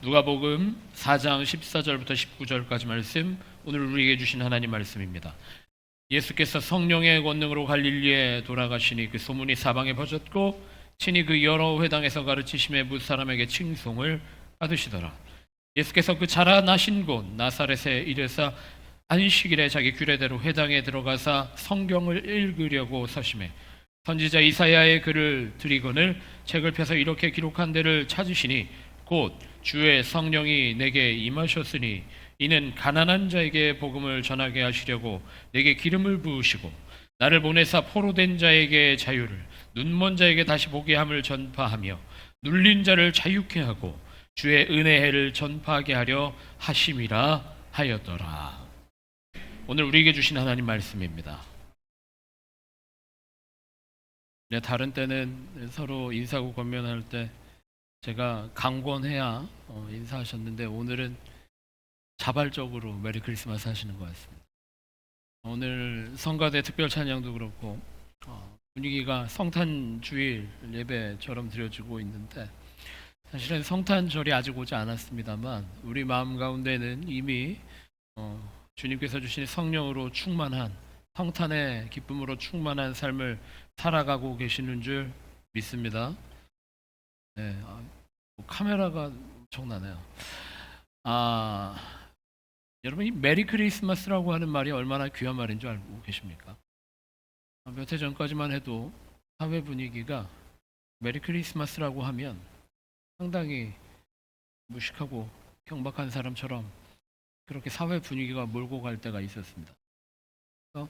누가복음 4장 14절부터 19절까지 말씀, 오늘 우리에게 주신 하나님 말씀입니다. 예수께서 성령의 권능으로 갈릴리에 돌아가시니 그 소문이 사방에 퍼졌고 친히 그 여러 회당에서 가르치심에 무사람에게 칭송을 받으시더라. 예수께서 그 자라나신 곳 나사렛에 이르사 안식일에 자기 규례대로 회당에 들어가사 성경을 읽으려고 서심해 선지자 이사야의 글을 들이거늘 책을 펴서 이렇게 기록한 데를 찾으시니 곧 주의 성령이 내게 임하셨으니 이는 가난한 자에게 복음을 전하게 하시려고 내게 기름을 부으시고 나를 보내사 포로된 자에게 자유를, 눈먼 자에게 다시 보게 함을 전파하며 눌린 자를 자유케 하고 주의 은혜의 해를 전파하게 하려 하심이라 하였더라. 오늘 우리에게 주신 하나님 말씀입니다. 다른 때는 서로 인사하고 권면할 때 제가 강권해야 인사하셨는데 오늘은 자발적으로 메리 크리스마스 하시는 것 같습니다. 오늘 성가대 특별 찬양도 그렇고 분위기가 성탄 주일 예배처럼 드려지고 있는데 사실은 성탄절이 아직 오지 않았습니다만 우리 마음 가운데는 이미 주님께서 주신 성령으로 충만한 성탄의 기쁨으로 충만한 삶을 살아가고 계시는 줄 믿습니다. 네, 카메라가 엄청나네요. 여러분 이 메리 크리스마스라고 하는 말이 얼마나 귀한 말인 줄 알고 계십니까? 몇 해 전까지만 해도 사회 분위기가 메리 크리스마스라고 하면 상당히 무식하고 경박한 사람처럼 그렇게 사회 분위기가 몰고 갈 때가 있었습니다. 그래서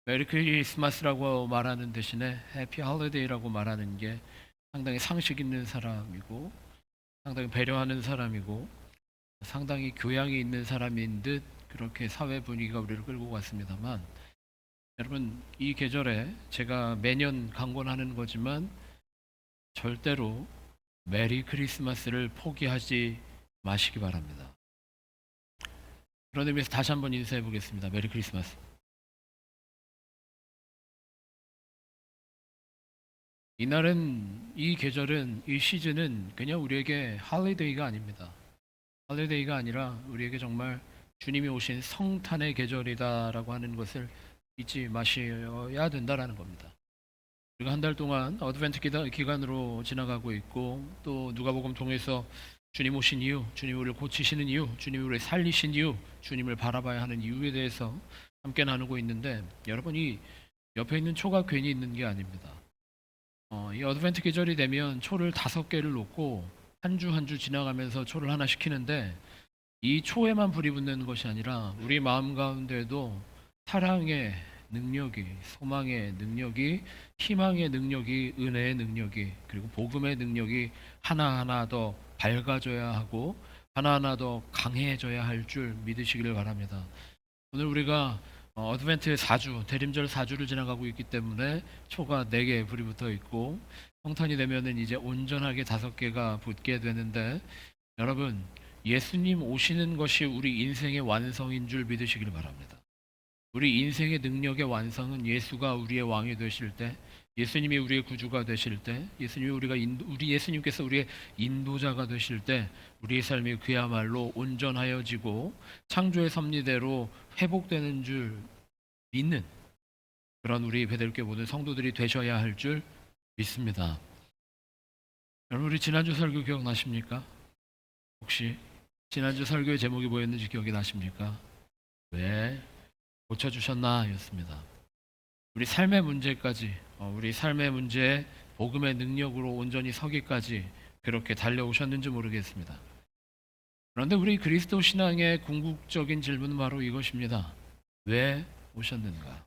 메리 크리스마스라고 말하는 대신에 해피 홀리데이라고 말하는 게 상당히 상식 있는 사람이고 상당히 배려하는 사람이고 상당히 교양이 있는 사람인 듯 그렇게 사회 분위기가 우리를 끌고 갔습니다만 여러분 이 계절에 제가 매년 강권하는 거지만 절대로 메리 크리스마스를 포기하지 마시기 바랍니다. 그런 의미에서 다시 한번 인사해 보겠습니다. 메리 크리스마스. 이날은 이 계절은 이 시즌은 그냥 우리에게 할리데이가 아닙니다. 할리데이가 아니라 우리에게 정말 주님이 오신 성탄의 계절이다라고 하는 것을 잊지 마셔야 된다라는 겁니다. 우리가 한 달 동안 어드벤트 기간으로 지나가고 있고 또 누가복음 통해서 주님 오신 이유, 주님 우리를 고치시는 이유, 주님 우리를 살리신 이유, 주님을 바라봐야 하는 이유에 대해서 함께 나누고 있는데 여러분 이 옆에 있는 초가 괜히 있는 게 아닙니다. 이 어드벤트 계절이 되면 초를 5개를 놓고 한 주 한 주 지나가면서 초를 하나 시키는데 이 초에만 불이 붙는 것이 아니라 우리 마음 가운데도 사랑의 능력이, 소망의 능력이, 희망의 능력이, 은혜의 능력이, 그리고 복음의 능력이 하나하나 더 밝아져야 하고 하나하나 더 강해져야 할 줄 믿으시기를 바랍니다. 오늘 우리가 어드벤트 4주, 대림절 4주를 지나가고 있기 때문에 초가 4개 불이 붙어 있고 성탄이 되면은 이제 온전하게 5개가 붙게 되는데 여러분 예수님 오시는 것이 우리 인생의 완성인 줄 믿으시기를 바랍니다. 우리 인생의 능력의 완성은 예수가 우리의 왕이 되실 때, 예수님이 우리의 구주가 되실 때, 예수님께서 우리의 인도자가 되실 때, 우리의 삶이 그야말로 온전하여지고 창조의 섭리대로 회복되는 줄 믿는 그런 우리 베들교회 모든 성도들이 되셔야 할 줄 믿습니다. 여러분 우리 지난주 설교 기억나십니까? 혹시 지난주 설교의 제목이 뭐였는지 기억이 나십니까? 왜 고쳐주셨나 였습니다. 우리 삶의 문제까지 우리 삶의 문제에 복음의 능력으로 온전히 서기까지 그렇게 달려오셨는지 모르겠습니다. 그런데 우리 그리스도 신앙의 궁극적인 질문은 바로 이것입니다. 왜 오셨는가?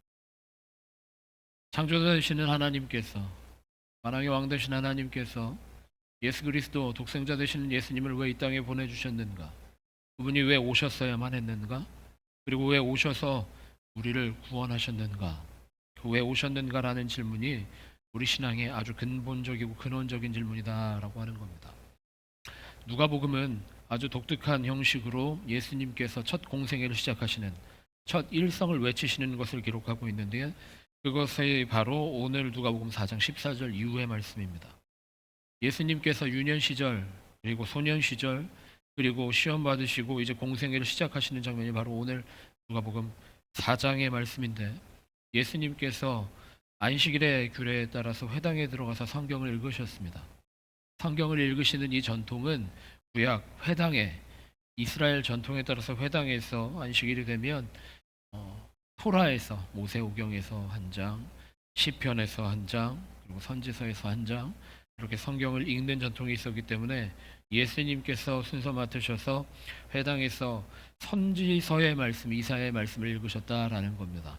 창조자 되시는 하나님께서, 만왕의 왕 되신 하나님께서 예수 그리스도 독생자 되시는 예수님을 왜 이 땅에 보내주셨는가? 그분이 왜 오셨어야만 했는가? 그리고 왜 오셔서 우리를 구원하셨는가? 왜 오셨는가라는 질문이 우리 신앙의 아주 근본적이고 근원적인 질문이다라고 하는 겁니다. 누가복음은 아주 독특한 형식으로 예수님께서 첫 공생애를 시작하시는 첫 일성을 외치시는 것을 기록하고 있는데 그것이 바로 오늘 누가복음 4장 14절 이후의 말씀입니다. 예수님께서 유년 시절 그리고 소년 시절 그리고 시험 받으시고 이제 공생애를 시작하시는 장면이 바로 오늘 누가복음 4장의 말씀인데, 예수님께서 안식일의 규례에 따라서 회당에 들어가서 성경을 읽으셨습니다. 성경을 읽으시는 이 전통은 구약 회당에, 이스라엘 전통에 따라서 회당에서 안식일이 되면 토라에서, 모세오경에서 한 장, 시편에서 한 장, 그리고 선지서에서 한 장, 이렇게 성경을 읽는 전통이 있었기 때문에 예수님께서 순서 맡으셔서 회당에서 선지서의 말씀, 이사야의 말씀을 읽으셨다라는 겁니다.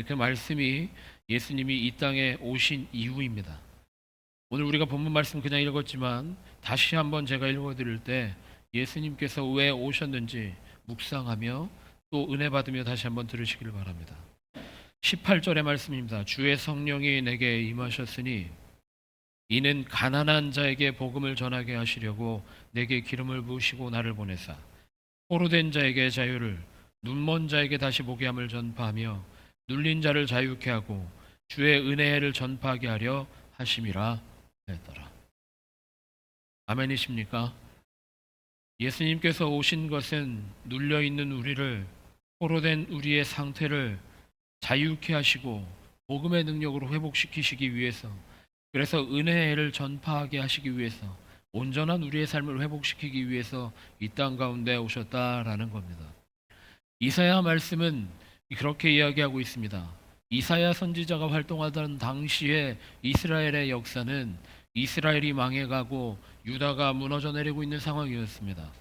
그 말씀이 예수님이 이 땅에 오신 이후입니다. 오늘 우리가 본문 말씀 그냥 읽었지만 다시 한번 제가 읽어드릴 때 예수님께서 왜 오셨는지 묵상하며 또 은혜 받으며 다시 한번 들으시기를 바랍니다. 18절의 말씀입니다. 주의 성령이 내게 임하셨으니 이는 가난한 자에게 복음을 전하게 하시려고 내게 기름을 부으시고 나를 보내사 포로된 자에게 자유를, 눈먼 자에게 다시 보게 함을 전파하며 눌린 자를 자유케 하고 주의 은혜를 전파하게 하려 하심이라 했더라. 아멘이십니까? 예수님께서 오신 것은 눌려있는 우리를, 포로된 우리의 상태를 자유케 하시고 복음의 능력으로 회복시키시기 위해서, 그래서 은혜를 전파하게 하시기 위해서, 온전한 우리의 삶을 회복시키기 위해서 이 땅 가운데 오셨다라는 겁니다. 이사야 말씀은 그렇게 이야기하고 있습니다. 이사야 선지자가 활동하던 당시에 이스라엘의 역사는 이스라엘이 망해가고 유다가 무너져 내리고 있는 상황이었습니다.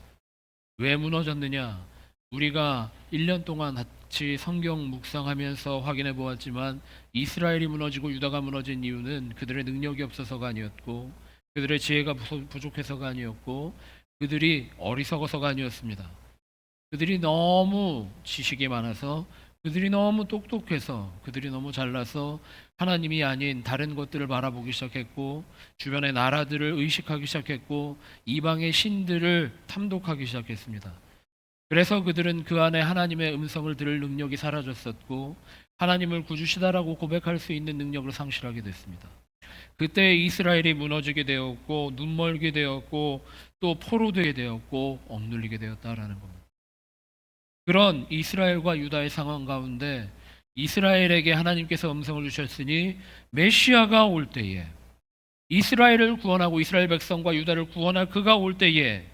왜 무너졌느냐? 우리가 1년 동안 같이 성경 묵상하면서 확인해 보았지만 이스라엘이 무너지고 유다가 무너진 이유는 그들의 능력이 없어서가 아니었고, 그들의 지혜가 부족해서가 아니었고, 그들이 어리석어서가 아니었습니다. 그들이 너무 지식이 많아서, 그들이 너무 똑똑해서, 그들이 너무 잘나서 하나님이 아닌 다른 것들을 바라보기 시작했고, 주변의 나라들을 의식하기 시작했고, 이방의 신들을 탐독하기 시작했습니다. 그래서 그들은 그 안에 하나님의 음성을 들을 능력이 사라졌었고, 하나님을 구주시다라고 고백할 수 있는 능력을 상실하게 됐습니다. 그때 이스라엘이 무너지게 되었고, 눈멀게 되었고, 또 포로되게 되었고, 억눌리게 되었다라는 겁니다. 그런 이스라엘과 유다의 상황 가운데 이스라엘에게 하나님께서 음성을 주셨으니 메시아가 올 때에, 이스라엘을 구원하고 이스라엘 백성과 유다를 구원할 그가 올 때에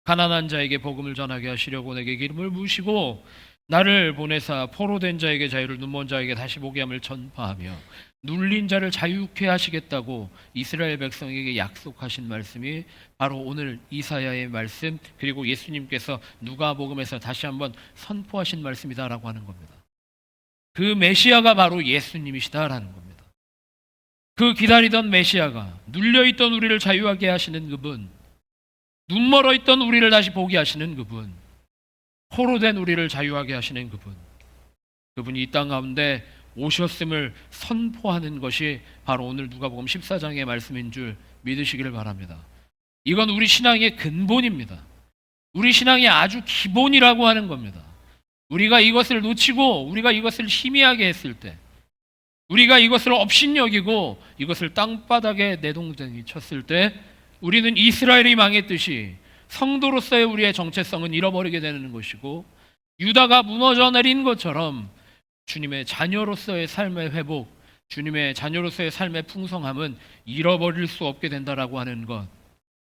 가난한 자에게 복음을 전하게 하시려고 내게 기름을 부으시고 나를 보내사 포로된 자에게 자유를, 눈먼 자에게 다시 보게 함을 전파하며 눌린 자를 자유케 하시겠다고 이스라엘 백성에게 약속하신 말씀이 바로 오늘 이사야의 말씀, 그리고 예수님께서 누가복음에서 다시 한번 선포하신 말씀이다라고 하는 겁니다. 그 메시아가 바로 예수님이시다라는 겁니다. 그 기다리던 메시아가, 눌려있던 우리를 자유하게 하시는 그분, 눈멀어 있던 우리를 다시 보게 하시는 그분, 포로된 우리를 자유하게 하시는 그분, 그분이 이 땅 가운데 오셨음을 선포하는 것이 바로 오늘 누가복음 14장의 말씀인 줄 믿으시기를 바랍니다. 이건 우리 신앙의 근본입니다. 우리 신앙의 아주 기본이라고 하는 겁니다. 우리가 이것을 놓치고 우리가 이것을 희미하게 했을 때, 우리가 이것을 업신여기고 이것을 땅바닥에 내동댕이 쳤을 때 우리는 이스라엘이 망했듯이 성도로서의 우리의 정체성은 잃어버리게 되는 것이고, 유다가 무너져 내린 것처럼 주님의 자녀로서의 삶의 회복, 주님의 자녀로서의 삶의 풍성함은 잃어버릴 수 없게 된다라고 하는 것,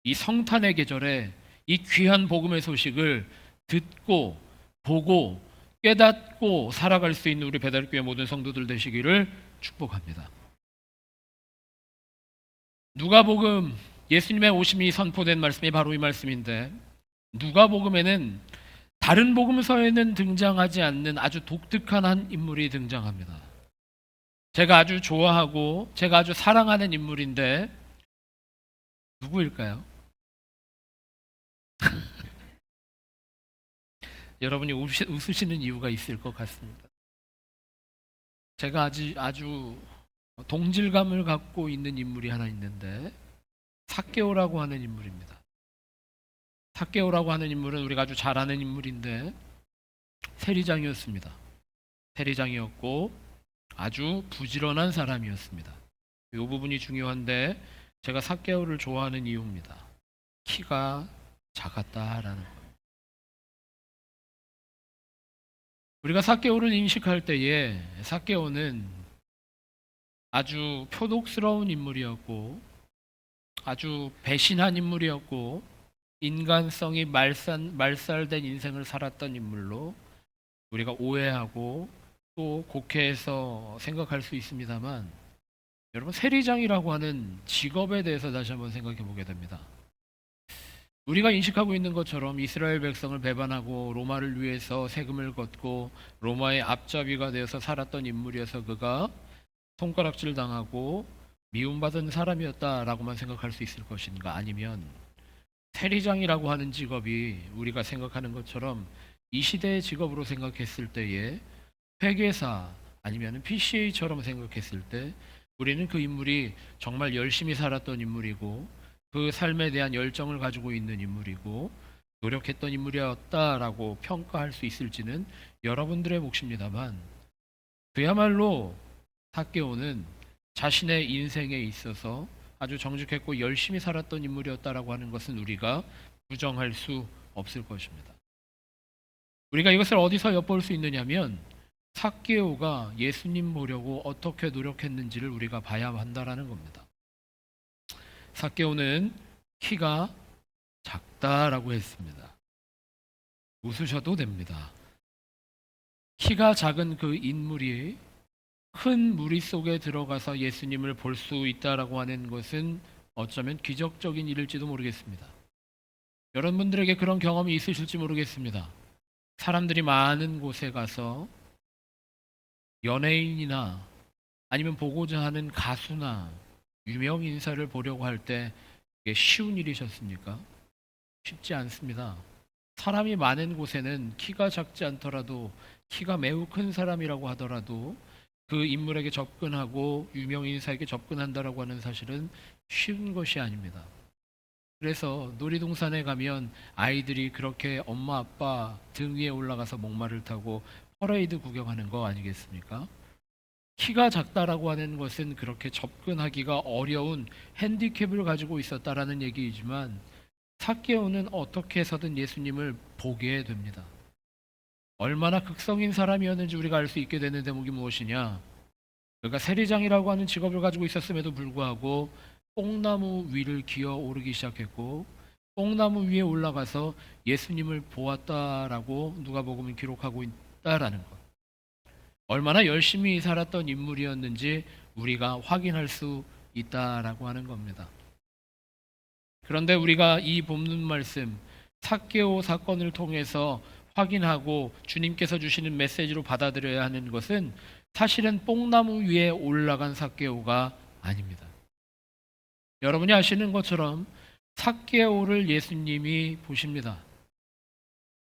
이 성탄의 계절에 이 귀한 복음의 소식을 듣고 보고 깨닫고 살아갈 수 있는 우리 배달교회 모든 성도들 되시기를 축복합니다. 누가복음, 예수님의 오심이 선포된 말씀이 바로 이 말씀인데, 누가복음에는 다른 복음서에는 등장하지 않는 아주 독특한 한 인물이 등장합니다. 제가 아주 좋아하고 제가 아주 사랑하는 인물인데 누구일까요? 여러분이 웃으시는 이유가 있을 것 같습니다. 제가 아주 동질감을 갖고 있는 인물이 하나 있는데, 삭개오라고 하는 인물입니다. 삭개오라고 하는 인물은 우리가 아주 잘 아는 인물인데 세리장이었습니다. 세리장이었고 아주 부지런한 사람이었습니다. 이 부분이 중요한데 제가 삭개오를 좋아하는 이유입니다. 키가 작았다라는 거예요. 우리가 삭개오를 인식할 때에 삭개오는 아주 표독스러운 인물이었고 아주 배신한 인물이었고 인간성이 말살된 인생을 살았던 인물로 우리가 오해하고 또 곡해해서 생각할 수 있습니다만, 여러분, 세리장이라고 하는 직업에 대해서 다시 한번 생각해 보게 됩니다. 우리가 인식하고 있는 것처럼 이스라엘 백성을 배반하고 로마를 위해서 세금을 걷고 로마의 앞잡이가 되어서 살았던 인물이어서 그가 손가락질 당하고 미움받은 사람이었다라고만 생각할 수 있을 것인가, 아니면 세리장이라고 하는 직업이 우리가 생각하는 것처럼 이 시대의 직업으로 생각했을 때에 회계사 아니면 PCA처럼 생각했을 때 우리는 그 인물이 정말 열심히 살았던 인물이고 그 삶에 대한 열정을 가지고 있는 인물이고 노력했던 인물이었다라고 평가할 수 있을지는 여러분들의 몫입니다만, 그야말로 삭개오는 자신의 인생에 있어서 아주 정직했고 열심히 살았던 인물이었다라고 하는 것은 우리가 부정할 수 없을 것입니다. 우리가 이것을 어디서 엿볼 수 있느냐면 삭개오가 예수님 보려고 어떻게 노력했는지를 우리가 봐야 한다라는 겁니다. 삭개오는 키가 작다라고 했습니다. 웃으셔도 됩니다. 키가 작은 그 인물이 큰 무리 속에 들어가서 예수님을 볼 수 있다라고 하는 것은 어쩌면 기적적인 일일지도 모르겠습니다. 여러분들에게 그런 경험이 있으실지 모르겠습니다. 사람들이 많은 곳에 가서 연예인이나 아니면 보고자 하는 가수나 유명 인사를 보려고 할 때 이게 쉬운 일이셨습니까? 쉽지 않습니다. 사람이 많은 곳에는 키가 작지 않더라도 키가 매우 큰 사람이라고 하더라도 그 인물에게 접근하고 유명 인사에게 접근한다라고 하는 사실은 쉬운 것이 아닙니다. 그래서 놀이동산에 가면 아이들이 그렇게 엄마 아빠 등 위에 올라가서 목마를 타고 퍼레이드 구경하는 거 아니겠습니까? 키가 작다라고 하는 것은 그렇게 접근하기가 어려운 핸디캡을 가지고 있었다라는 얘기이지만 삭개오는 어떻게 해서든 예수님을 보게 됩니다. 얼마나 극성인 사람이었는지 우리가 알 수 있게 되는 대목이 무엇이냐? 그가 세리장이라고 하는 직업을 가지고 있었음에도 불구하고 뽕나무 위를 기어 오르기 시작했고 뽕나무 위에 올라가서 예수님을 보았다라고 누가복음은 기록하고 있다라는 것. 얼마나 열심히 살았던 인물이었는지 우리가 확인할 수 있다라고 하는 겁니다. 그런데 우리가 이 본문 말씀 삭개오 사건을 통해서 확인하고 주님께서 주시는 메시지로 받아들여야 하는 것은 사실은 뽕나무 위에 올라간 삭개오가 아닙니다. 여러분이 아시는 것처럼 삭개오를 예수님이 보십니다.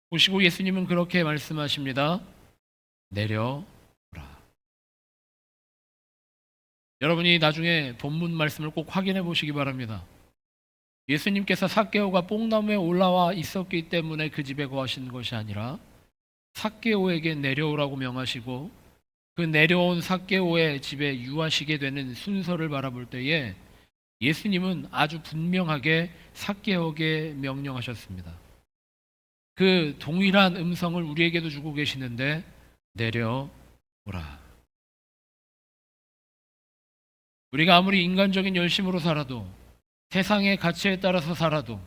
보시고 예수님은 그렇게 말씀하십니다. 내려오라. 여러분이 나중에 본문 말씀을 꼭 확인해 보시기 바랍니다. 예수님께서 삭개오가 뽕나무에 올라와 있었기 때문에 그 집에 거하신 것이 아니라 삭개오에게 내려오라고 명하시고 그 내려온 삭개오의 집에 유하시게 되는 순서를 바라볼 때에 예수님은 아주 분명하게 삭개오에게 명령하셨습니다. 그 동일한 음성을 우리에게도 주고 계시는데 내려오라. 우리가 아무리 인간적인 열심으로 살아도 세상의 가치에 따라서 살아도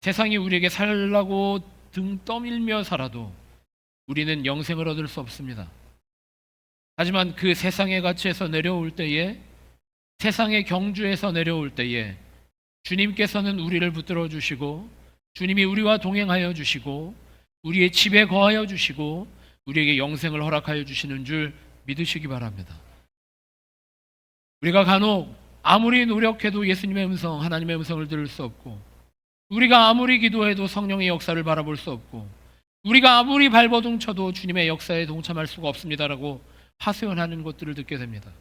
세상이 우리에게 살라고 등 떠밀며 살아도 우리는 영생을 얻을 수 없습니다. 하지만 그 세상의 가치에서 내려올 때에 세상의 경주에서 내려올 때에 주님께서는 우리를 붙들어 주시고 주님이 우리와 동행하여 주시고 우리의 집에 거하여 주시고 우리에게 영생을 허락하여 주시는 줄 믿으시기 바랍니다. 우리가 간혹 아무리 노력해도 예수님의 음성, 하나님의 음성을 들을 수 없고 우리가 아무리 기도해도 성령의 역사를 바라볼 수 없고 우리가 아무리 발버둥 쳐도 주님의 역사에 동참할 수가 없습니다라고 하소연하는 것들을 듣게 됩니다.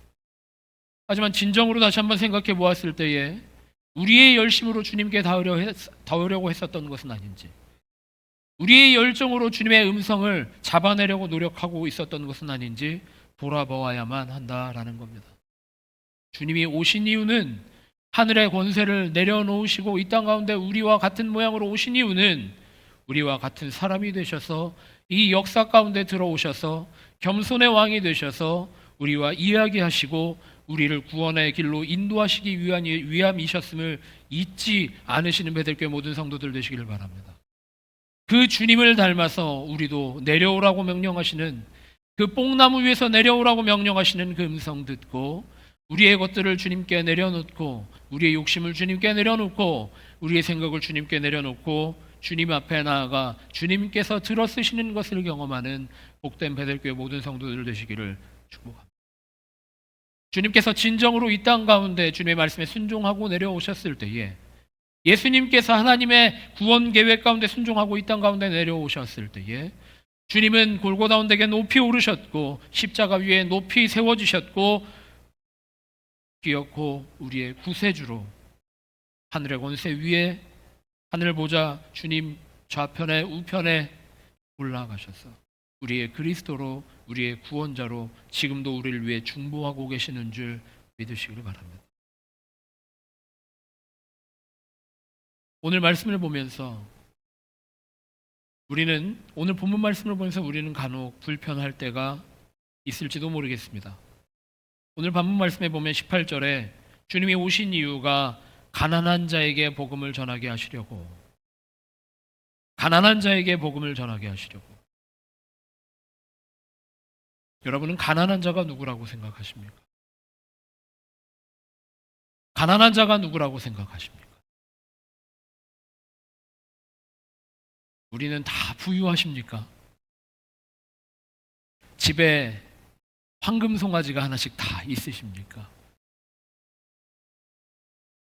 하지만 진정으로 다시 한번 생각해 보았을 때에 우리의 열심으로 주님께 닿으려고 했었던 것은 아닌지 우리의 열정으로 주님의 음성을 잡아내려고 노력하고 있었던 것은 아닌지 돌아보아야만 한다라는 겁니다. 주님이 오신 이유는 하늘의 권세를 내려놓으시고 이 땅 가운데 우리와 같은 모양으로 오신 이유는 우리와 같은 사람이 되셔서 이 역사 가운데 들어오셔서 겸손의 왕이 되셔서 우리와 이야기하시고 우리를 구원의 길로 인도하시기 위함이셨음을 잊지 않으시는 베들교회 모든 성도들 되시기를 바랍니다. 그 주님을 닮아서 우리도 내려오라고 명령하시는, 그 뽕나무 위에서 내려오라고 명령하시는 그 음성 듣고 우리의 것들을 주님께 내려놓고, 우리의 욕심을 주님께 내려놓고, 우리의 생각을 주님께 내려놓고 주님 앞에 나아가 주님께서 들어쓰시는 것을 경험하는 복된 베들교회 모든 성도들 되시기를 축복합니다. 주님께서 진정으로 이 땅 가운데 주님의 말씀에 순종하고 내려오셨을 때에, 예수님께서 하나님의 구원 계획 가운데 순종하고 이 땅 가운데 내려오셨을 때에 주님은 골고다 언덕에 높이 오르셨고 십자가 위에 높이 세워지셨고 기어코 우리의 구세주로 하늘의 권세 위에 하늘 보좌 주님 좌편에 우편에 올라가셔서 우리의 그리스도로, 우리의 구원자로 지금도 우리를 위해 중보하고 계시는 줄 믿으시기를 바랍니다. 오늘 말씀을 보면서 오늘 본문 말씀을 보면서 우리는 간혹 불편할 때가 있을지도 모르겠습니다. 오늘 본문 말씀에 보면 18절에 주님이 오신 이유가 가난한 자에게 복음을 전하게 하시려고, 가난한 자에게 복음을 전하게 하시려고. 여러분은 가난한 자가 누구라고 생각하십니까? 가난한 자가 누구라고 생각하십니까? 우리는 다 부유하십니까? 집에 황금 송아지가 하나씩 다 있으십니까?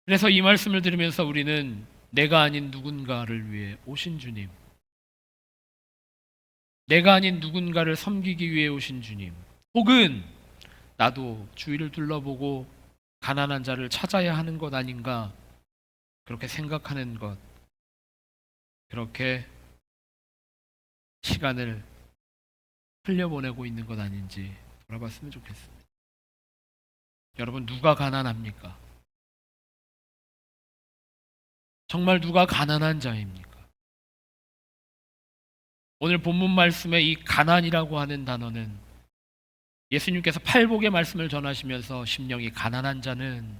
그래서 이 말씀을 들으면서 우리는 내가 아닌 누군가를 위해 오신 주님, 내가 아닌 누군가를 섬기기 위해 오신 주님, 혹은 나도 주위를 둘러보고 가난한 자를 찾아야 하는 것 아닌가, 그렇게 생각하는 것, 그렇게 시간을 흘려보내고 있는 것 아닌지 돌아봤으면 좋겠습니다. 여러분, 누가 가난합니까? 정말 누가 가난한 자입니까? 오늘 본문 말씀의 이 가난이라고 하는 단어는 예수님께서 팔복의 말씀을 전하시면서 심령이 가난한 자는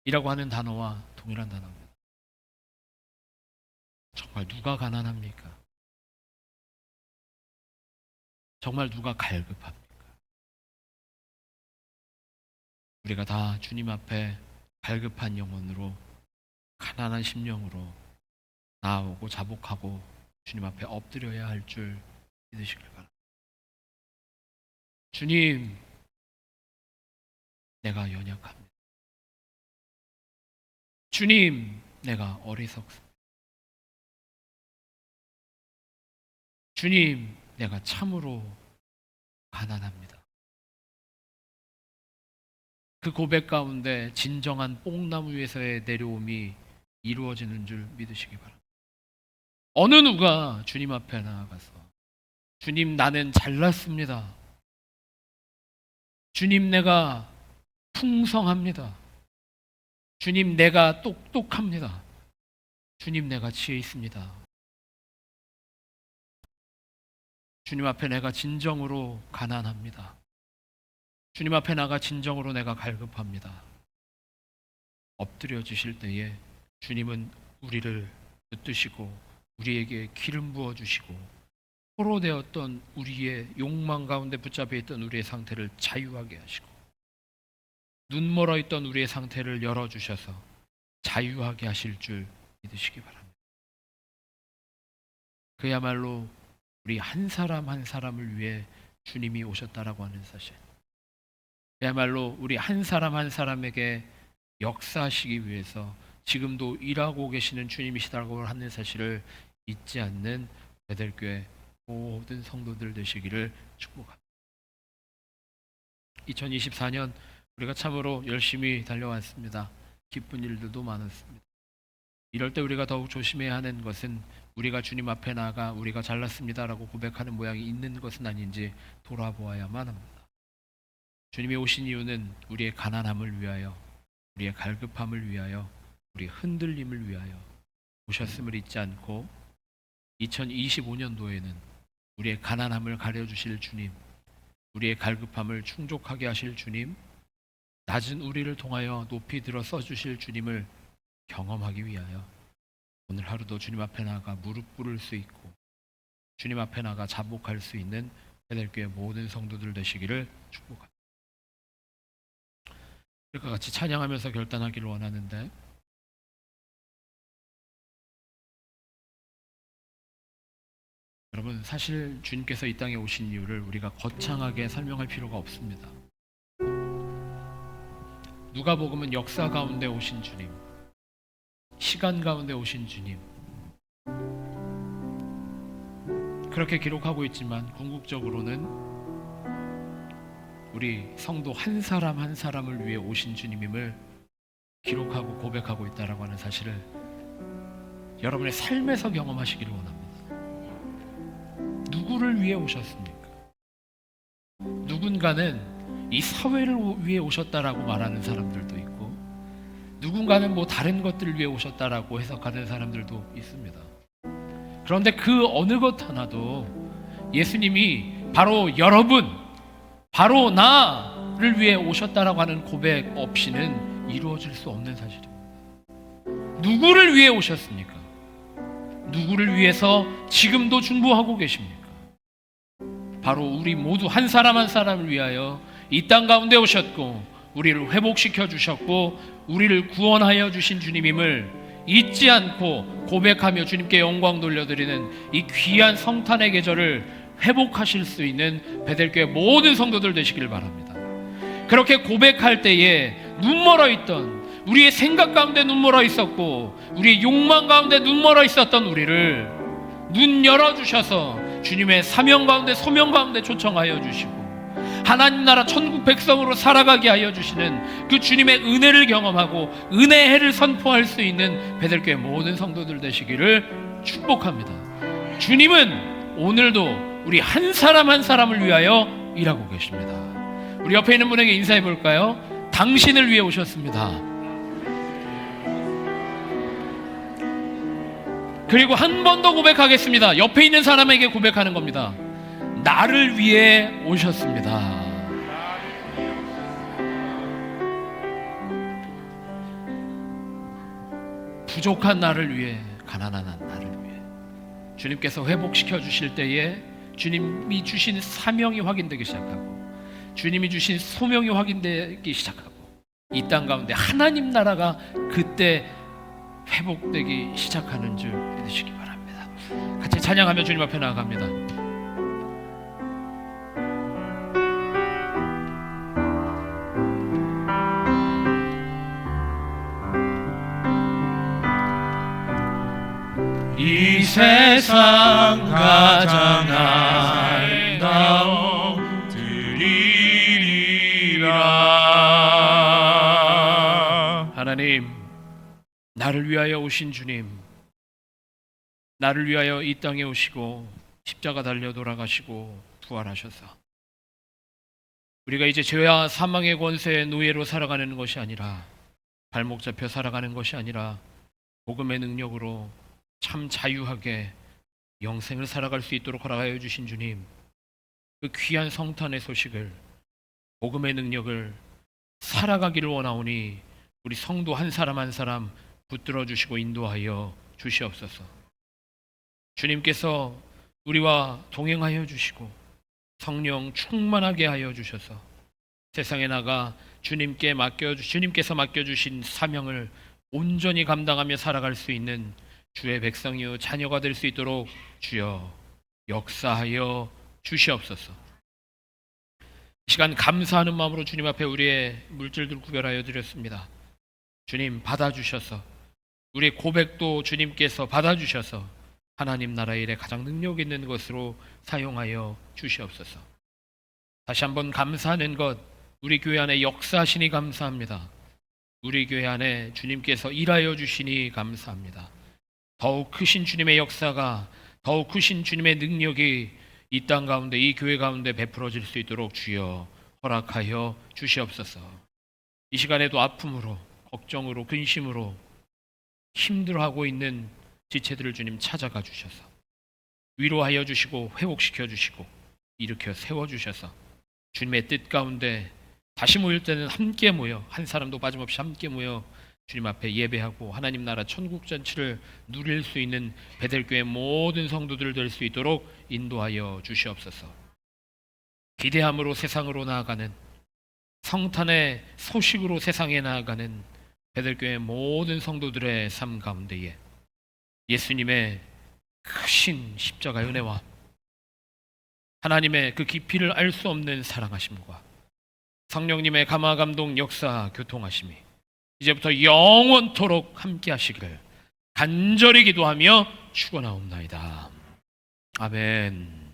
이라고 하는 단어와 동일한 단어입니다. 정말 누가 가난합니까? 정말 누가 갈급합니까? 우리가 다 주님 앞에 갈급한 영혼으로, 가난한 심령으로 나아오고 자복하고 주님 앞에 엎드려야 할 줄 믿으시길 바랍니다. 주님, 내가 연약합니다. 주님, 내가 어리석습니다. 주님, 내가 참으로 가난합니다. 그 고백 가운데 진정한 뽕나무 위에서의 내려옴이 이루어지는 줄 믿으시기 바랍니다. 어느 누가 주님 앞에 나아가서 주님, 나는 잘났습니다. 주님, 내가 풍성합니다. 주님, 내가 똑똑합니다. 주님, 내가 지혜 있습니다. 주님 앞에 내가 진정으로 가난합니다. 주님 앞에 나가 진정으로 내가 갈급합니다. 엎드려 주실 때에 주님은 우리를 붙드시고 우리에게 기름 부어 주시고 포로되었던 우리의 욕망 가운데 붙잡혀 있던 우리의 상태를 자유하게 하시고 눈멀어 있던 우리의 상태를 열어주셔서 자유하게 하실 줄 믿으시기 바랍니다. 그야말로 우리 한 사람 한 사람을 위해 주님이 오셨다라고 하는 사실, 그야말로 우리 한 사람 한 사람에게 역사하시기 위해서 지금도 일하고 계시는 주님이시다고 하는 사실을 잊지 않는 베들교회 모든 성도들 되시기를 축복합니다. 2024년 우리가 참으로 열심히 달려왔습니다. 기쁜 일들도 많았습니다. 이럴 때 우리가 더욱 조심해야 하는 것은 우리가 주님 앞에 나가 우리가 잘났습니다라고 고백하는 모양이 있는 것은 아닌지 돌아보아야만 합니다. 주님이 오신 이유는 우리의 가난함을 위하여, 우리의 갈급함을 위하여, 우리 흔들림을 위하여 오셨음을 잊지 않고 2025년도에는 우리의 가난함을 가려주실 주님, 우리의 갈급함을 충족하게 하실 주님, 낮은 우리를 통하여 높이 들어 써주실 주님을 경험하기 위하여 오늘 하루도 주님 앞에 나가 무릎 꿇을 수 있고 주님 앞에 나가 자복할 수 있는 베델교회 모든 성도들 되시기를 축복합니다. 우리가 같이 찬양하면서 결단하기를 원하는데, 여러분, 사실 주님께서 이 땅에 오신 이유를 우리가 거창하게 설명할 필요가 없습니다. 누가복음은 역사 가운데 오신 주님, 시간 가운데 오신 주님, 그렇게 기록하고 있지만 궁극적으로는 우리 성도 한 사람 한 사람을 위해 오신 주님임을 기록하고 고백하고 있다라고 하는 사실을 여러분의 삶에서 경험하시기를 원합니다. 누구를 위해 오셨습니까? 누군가는 이 사회를 위해 오셨다라고 말하는 사람들도 있고, 누군가는 뭐 다른 것들을 위해 오셨다라고 해석하는 사람들도 있습니다. 그런데 그 어느 것 하나도 예수님이 바로 여러분, 바로 나를 위해 오셨다라고 하는 고백 없이는 이루어질 수 없는 사실입니다. 누구를 위해 오셨습니까? 누구를 위해서 지금도 중보하고 계십니까? 바로 우리 모두 한 사람 한 사람을 위하여 이 땅 가운데 오셨고 우리를 회복시켜 주셨고 우리를 구원하여 주신 주님임을 잊지 않고 고백하며 주님께 영광 돌려드리는 이 귀한 성탄의 계절을 회복하실 수 있는 베델교회 모든 성도들 되시길 바랍니다. 그렇게 고백할 때에 눈멀어 있던, 우리의 생각 가운데 눈멀어 있었고 우리의 욕망 가운데 눈멀어 있었던 우리를 눈 열어주셔서 주님의 사명 가운데 소명 가운데 초청하여 주시고 하나님 나라 천국 백성으로 살아가게 하여 주시는 그 주님의 은혜를 경험하고 은혜의 해를 선포할 수 있는 베델교회 모든 성도들 되시기를 축복합니다. 주님은 오늘도 우리 한 사람 한 사람을 위하여 일하고 계십니다. 우리 옆에 있는 분에게 인사해 볼까요? 당신을 위해 오셨습니다. 그리고 한 번 더 고백하겠습니다. 옆에 있는 사람에게 고백하는 겁니다. 나를 위해 오셨습니다. 부족한 나를 위해, 가난한 나를 위해 주님께서 회복시켜 주실 때에 주님이 주신 사명이 확인되기 시작하고 주님이 주신 소명이 확인되기 시작하고 이 땅 가운데 하나님 나라가 그때 회복되기 시작하는 줄 믿으시기 바랍니다. 같이 찬양하며 주님 앞에 나아갑니다. 이 세상 가장 아름다운 드리리라. 하나님, 나를 위하여 오신 주님, 나를 위하여 이 땅에 오시고 십자가 달려 돌아가시고 부활하셔서 우리가 이제 죄와 사망의 권세의 노예로 살아가는 것이 아니라, 발목 잡혀 살아가는 것이 아니라 복음의 능력으로 참 자유하게 영생을 살아갈 수 있도록 허락하여 주신 주님, 그 귀한 성탄의 소식을, 복음의 능력을 살아가기를 원하오니 우리 성도 한 사람 한 사람 붙들어 주시고 인도하여 주시옵소서. 주님께서 우리와 동행하여 주시고 성령 충만하게 하여 주셔서 세상에 나가 주님께서 맡겨주신 사명을 온전히 감당하며 살아갈 수 있는 주의 백성이요 자녀가 될 수 있도록 주여 역사하여 주시옵소서. 이 시간 감사하는 마음으로 주님 앞에 우리의 물질들 구별하여 드렸습니다. 주님 받아주셔서 우리의 고백도 주님께서 받아주셔서 하나님 나라의 일에 가장 능력 있는 것으로 사용하여 주시옵소서. 다시 한번 감사하는 것, 우리 교회 안에 역사하시니 감사합니다. 우리 교회 안에 주님께서 일하여 주시니 감사합니다. 더욱 크신 주님의 역사가, 더욱 크신 주님의 능력이 이 땅 가운데, 이 교회 가운데 베풀어질 수 있도록 주여 허락하여 주시옵소서. 이 시간에도 아픔으로, 걱정으로 근심으로 힘들어하고 있는 지체들을 주님 찾아가 주셔서 위로하여 주시고 회복시켜 주시고 일으켜 세워 주셔서 주님의 뜻 가운데 다시 모일 때는 함께 모여 한 사람도 빠짐없이 함께 모여 주님 앞에 예배하고 하나님 나라 천국 잔치를 누릴 수 있는 베델교회 모든 성도들 될 수 있도록 인도하여 주시옵소서. 기대함으로 세상으로 나아가는 성탄의 소식으로 세상에 나아가는 베델교회 모든 성도들의 삶 가운데에 예수님의 크신 십자가의 은혜와 하나님의 그 깊이를 알 수 없는 사랑하심과 성령님의 감화 감동 역사 교통하심이 이제부터 영원토록 함께 하시기를 간절히 기도하며 축원하옵나이다. 아멘.